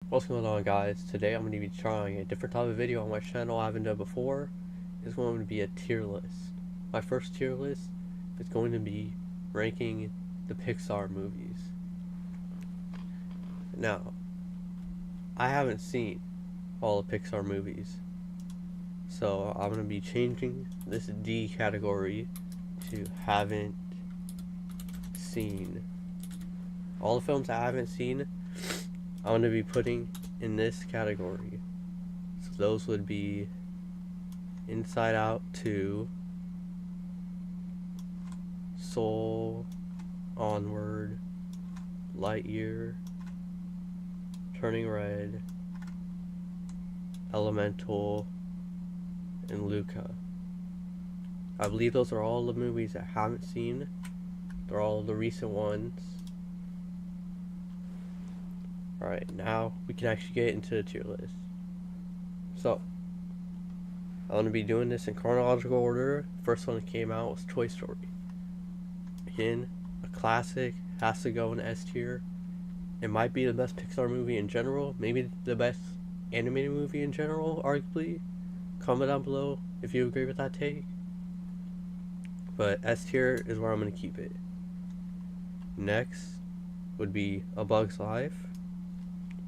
What's going on, guys? Today I'm going to be trying a different type of video on my channel I haven't done before. It's going to be a tier list. My first tier list is going to be ranking the Pixar movies. Now, I haven't seen all the Pixar movies, so I'm going to be changing this D category to haven't seen. All the films I haven't seen, I'm going to be putting in this category. So those would be Inside Out 2, Soul, Onward, Lightyear, Turning Red, Elemental, and Luca. I believe those are all the movies I haven't seen. They're all the recent ones. Alright, now we can actually get into the tier list. So, I'm going to be doing this in chronological order. First one that came out was Toy Story. Again, a classic, has to go in S tier. It might be the best Pixar movie in general, maybe the best animated movie in general, arguably. Comment down below if you agree with that take. But S tier is where I'm going to keep it. Next would be A Bug's Life.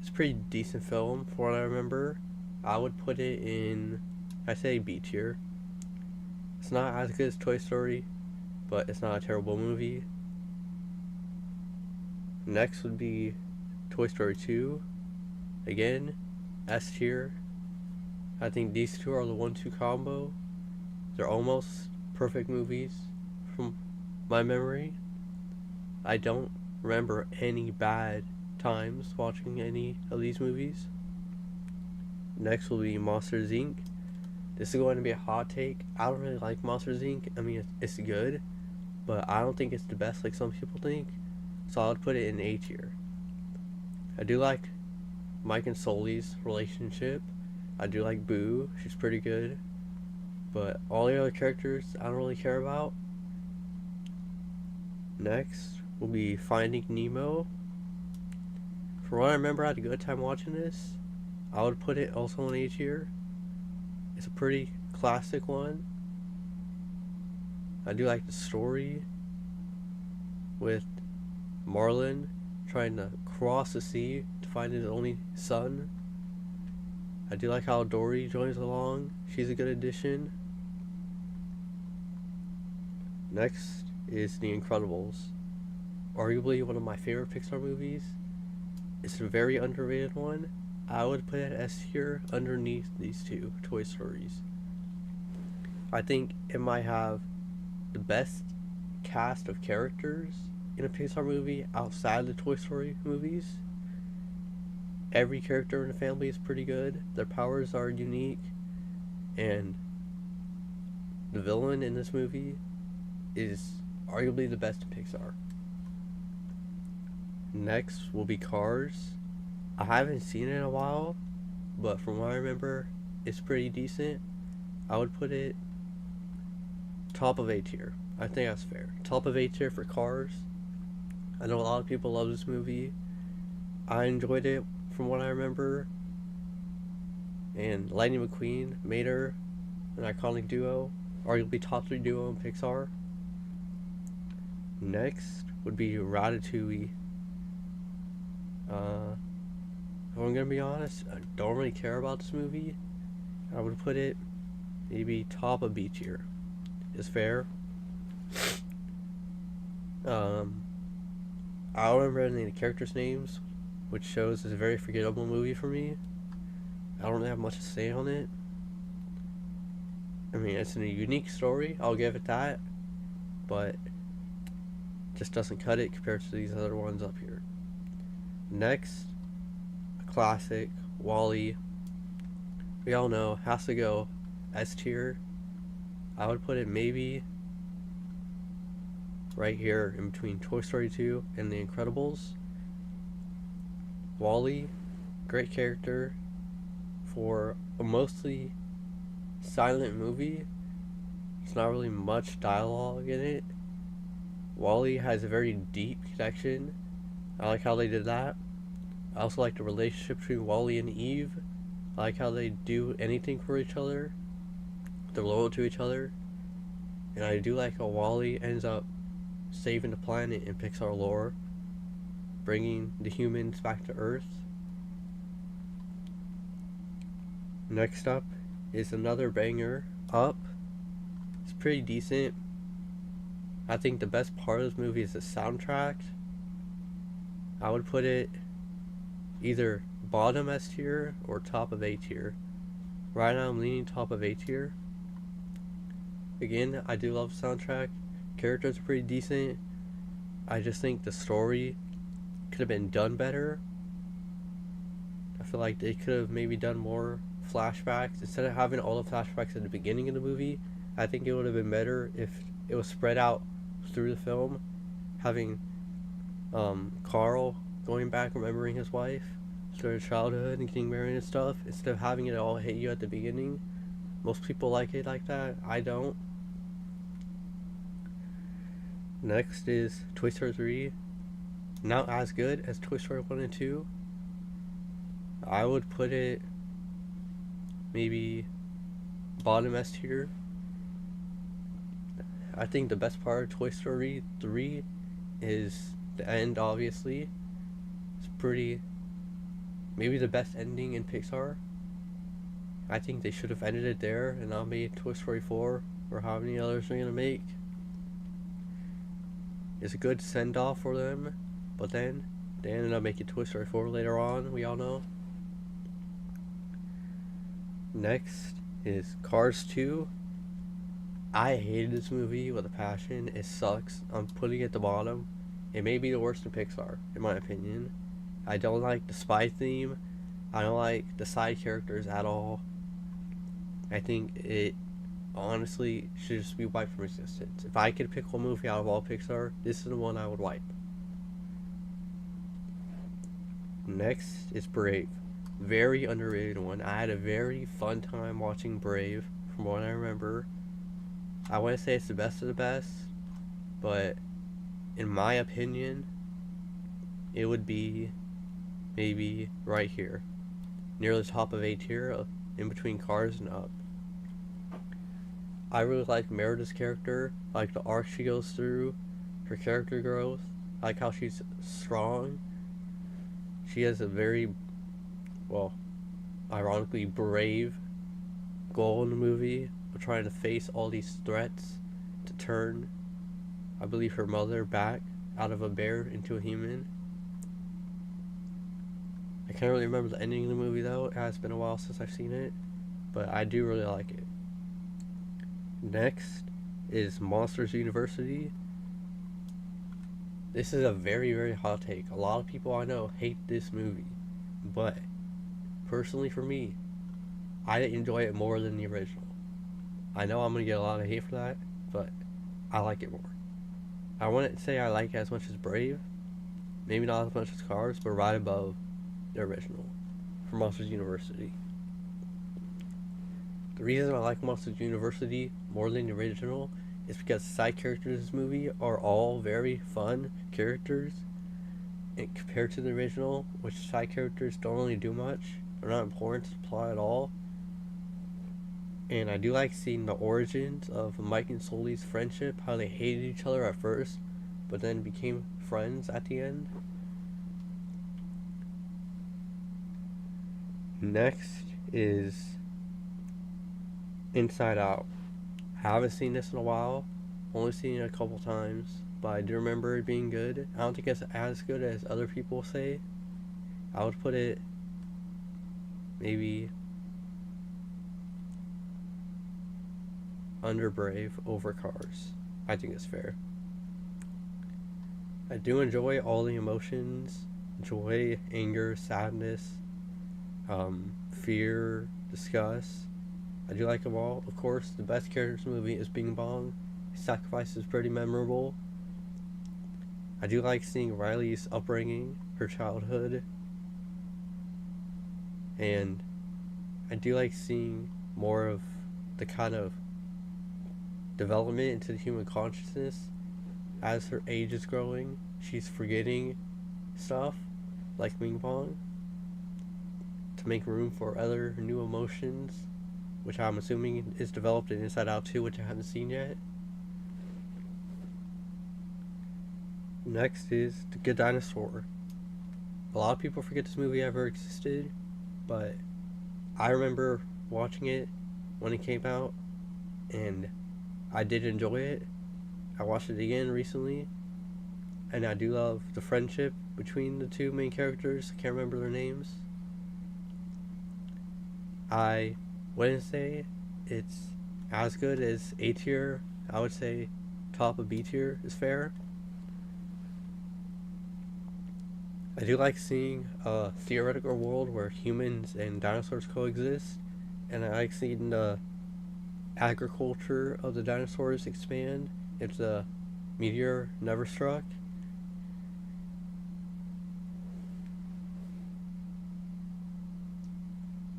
It's a pretty decent film for what I remember. I would put it in, I say B tier. It's not as good as Toy Story, but it's not a terrible movie. Next would be Toy Story 2. Again, S tier. I think these two are the 1-2 combo. They're almost perfect movies from my memory. I don't remember any bad times watching any of these movies. Next will be Monsters Inc. This is going to be a hot take. I don't really like Monsters Inc. I mean, it's good, but I don't think it's the best like some people think, so I would put it in A tier. I do like Mike and Sully's relationship. I do like Boo, she's pretty good, but all the other characters I don't really care about. Next will be Finding Nemo. For what I remember, I had a good time watching this. I would put it also in A tier. It's a pretty classic one. I do like the story with Marlin trying to cross the sea to find his only son. I do like how Dory joins along. She's a good addition. Next is The Incredibles. Arguably one of my favorite Pixar movies. It's a very underrated one. I would put it S tier underneath these two Toy Stories. I think it might have the best cast of characters in a Pixar movie outside the Toy Story movies. Every character in the family is pretty good. Their powers are unique, and the villain in this movie is arguably the best in Pixar. Next will be Cars. I haven't seen it in a while, but from what I remember, it's pretty decent. I would put it top of A tier. I think that's fair. Top of A tier for Cars. I know a lot of people love this movie. I enjoyed it from what I remember. And Lightning McQueen made her an iconic duo. Arguably top 3 duo in Pixar. Next would be Ratatouille. If I'm gonna be honest, I don't really care about this movie. I would put it maybe top of B tier. Is fair. I don't remember any of the characters' names, which shows it's a very forgettable movie for me. I don't have much to say on it. I mean, it's a unique story, I'll give it that, but just doesn't cut it compared to these other ones up here. Next, a classic, WALL-E. We all know, has to go S tier. I would put it maybe right here in between Toy Story 2 and The Incredibles. WALL-E, great character for a mostly silent movie. There's not really much dialogue in it. WALL-E has a very deep connection. I like how they did that. I also like the relationship between Wally and Eve. I like how they do anything for each other. They're loyal to each other. And I do like how Wally ends up saving the planet in PIXAR lore, bringing the humans back to Earth. Next up is another banger, Up. It's pretty decent. I think the best part of this movie is the soundtrack. I would put it either bottom S tier or top of A tier. Right now I'm leaning top of A tier. Again, I do love the soundtrack. Characters are pretty decent. I just think the story could have been done better. I feel like they could have maybe done more flashbacks. Instead of having all the flashbacks at the beginning of the movie, I think it would have been better if it was spread out through the film. Having Carl going back, remembering his wife, through his childhood and getting married and stuff, instead of having it all hit you at the beginning. Most people like it like that. I don't. Next is Toy Story 3. Not as good as Toy Story 1 and 2. I would put it maybe bottom S tier. I think the best part of Toy Story 3 is the end, obviously. It's pretty, maybe the best ending in Pixar. I think they should have ended it there and not made Toy Story 4 or how many others they're going to make. It's a good send off for them, but then they ended up making Toy Story 4 later on, we all know. Next is Cars 2. I hated this movie with a passion. It sucks. I'm putting it at the bottom. It may be the worst in Pixar, in my opinion. I don't like the spy theme. I don't like the side characters at all. I think it honestly should just be wiped from existence. If I could pick one movie out of all Pixar, this is the one I would wipe. Next is Brave. Very underrated one. I had a very fun time watching Brave, from what I remember. I want to say it's the best of the best, but in my opinion, it would be maybe right here, near the top of A tier, in between Cars and Up. I really like Merida's character. I like the arc she goes through, her character growth. I like how she's strong. She has a very, well, ironically brave goal in the movie of trying to face all these threats to turn, I believe, her mother back out of a bear into a human. I can't really remember the ending of the movie though. It has been a while since I've seen it, but I do really like it. Next is Monsters University. This is a very, very hot take. A lot of people I know hate this movie, but personally for me, I enjoy it more than the original. I know I'm going to get a lot of hate for that, but I like it more. I wouldn't say I like it as much as Brave, maybe not as much as Cars, but right above the original for Monsters University. The reason I like Monsters University more than the original is because side characters in this movie are all very fun characters, and compared to the original, which side characters don't really do much. They're not important to the plot at all. And I do like seeing the origins of Mike and Sully's friendship, how they hated each other at first, but then became friends at the end. Next is Inside Out. I haven't seen this in a while, only seen it a couple times, but I do remember it being good. I don't think it's as good as other people say. I would put it maybe under Brave, over Cars. I think it's fair. I do enjoy all the emotions: joy, anger, sadness, fear, disgust. I do like them all. Of course, the best character in the movie is Bing Bong. His sacrifice is pretty memorable. I do like seeing Riley's upbringing, her childhood, and I do like seeing more of the kind of development into the human consciousness as her age is growing. She's forgetting stuff, like ping pong, to make room for other new emotions, which I'm assuming is developed in Inside Out 2, which I haven't seen yet. Next is The Good Dinosaur. A lot of people forget this movie ever existed, but I remember watching it when it came out, and I did enjoy it. I watched it again recently, and I do love the friendship between the two main characters. I can't remember their names. I wouldn't say it's as good as A tier. I would say top of B tier is fair. I do like seeing a theoretical world where humans and dinosaurs coexist, and I like seeing the agriculture of the dinosaurs expand if the meteor never struck.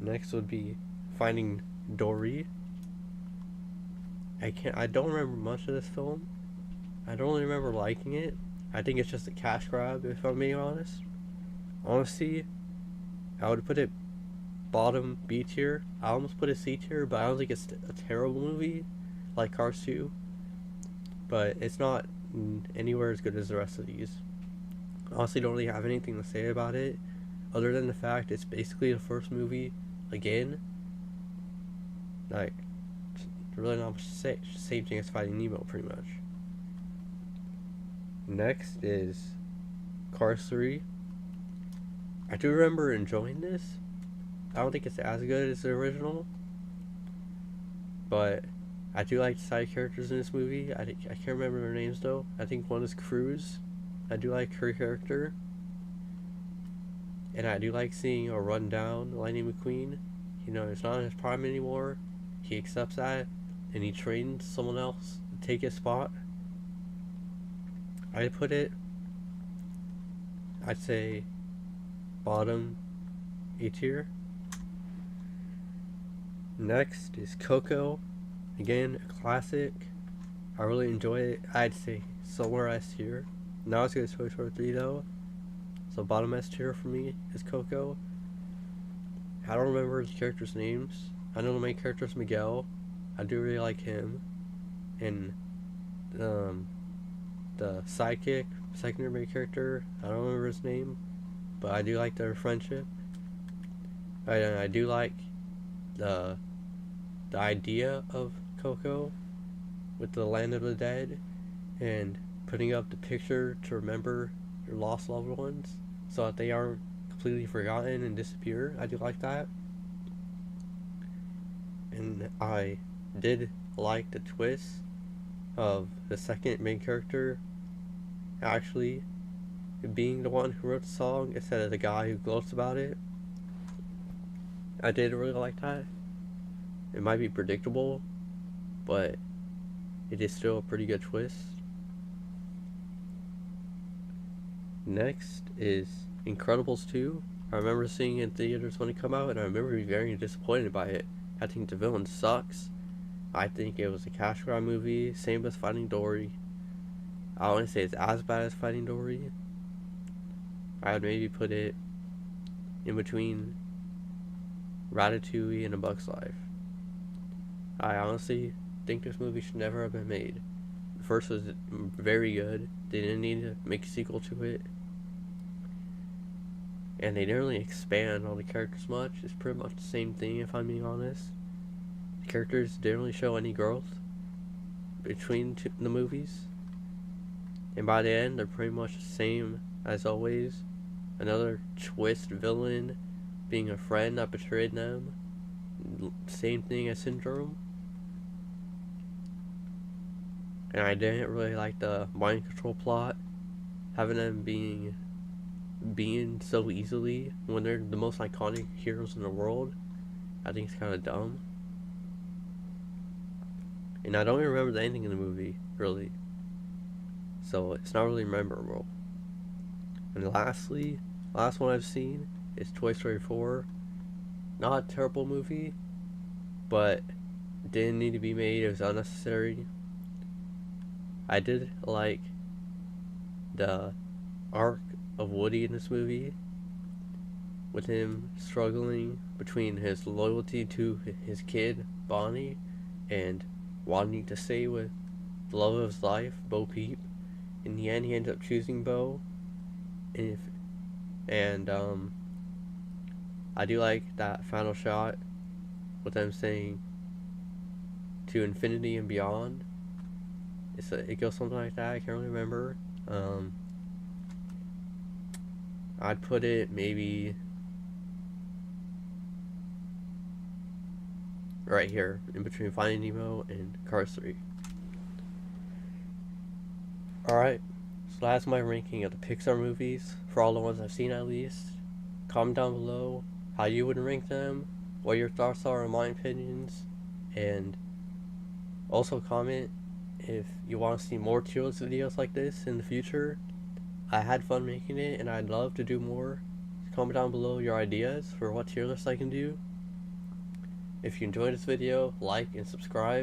Next would be Finding Dory. I don't remember much of this film. I don't really remember liking it. I think it's just a cash grab, if I'm being honest. Honestly, I would put it bottom B tier. I almost put it C tier, but I don't think it's a terrible movie like Cars 2. But it's not anywhere as good as the rest of these. Honestly, don't really have anything to say about it, other than the fact it's basically the first movie again. Like, really not much to say. It's the same thing as Finding Nemo, pretty much. Next is Cars 3. I do remember enjoying this. I don't think it's as good as the original, but I do like the side characters in this movie. I can't remember their names though. I think one is Cruz. I do like her character, and I do like seeing a rundown Lightning McQueen. You know, it's not in his prime anymore. He accepts that, and he trains someone else to take his spot. I'd say bottom A tier. Next is Coco. Again, a classic. I really enjoy it. I'd say somewhere S tier. Not as good as Toy Story 3 though. So bottom S tier for me is Coco. I don't remember the characters' names. I know the main character is Miguel. I do really like him. And the sidekick, secondary main character, I don't remember his name, but I do like their friendship. I do like the idea of Coco with the land of the dead and putting up the picture to remember your lost loved ones so that they aren't completely forgotten and disappear. I do like that. And I did like the twist of the second main character actually being the one who wrote the song instead of the guy who gloats about it. I did really like that. It might be predictable, but it is still a pretty good twist. Next is Incredibles 2. I remember seeing it in theaters when it came out, and I remember being very disappointed by it. I think the villain sucks. I think it was a cash grab movie, same as Finding Dory. I wouldn't say it's as bad as Finding Dory. I would maybe put it in between Ratatouille and A Bug's Life. I honestly think this movie should never have been made. The first was very good. They didn't need to make a sequel to it. And they didn't really expand on the characters much. It's pretty much the same thing, if I'm being honest. The characters didn't really show any growth between the movies. And by the end, they're pretty much the same as always. Another twist villain being a friend that betrayed them. Same thing as Syndrome. And I didn't really like the mind control plot. Having them being so easily when they're the most iconic heroes in the world. I think it's kind of dumb. And I don't even remember the ending of the movie, really. So it's not really memorable. And lastly, last one I've seen is Toy Story 4. Not a terrible movie, but didn't need to be made. It was unnecessary. I did like the arc of Woody in this movie. with him struggling between his loyalty to his kid, Bonnie, and wanting to stay with the love of his life, Bo Peep. In the end, he ends up choosing Bo. And, I do like that final shot with them saying to infinity and beyond. It goes something like that. I can't really remember. I'd put it maybe right here in between Finding Nemo and Cars 3. Alright, so that's my ranking of the Pixar movies for all the ones I've seen at least. Comment down below how you would rank them, what your thoughts are on my opinions, and also comment if you want to see more tier list videos like this in the future. I had fun making it and I'd love to do more. Comment down below your ideas for what tier list I can do. If you enjoyed this video, like and subscribe.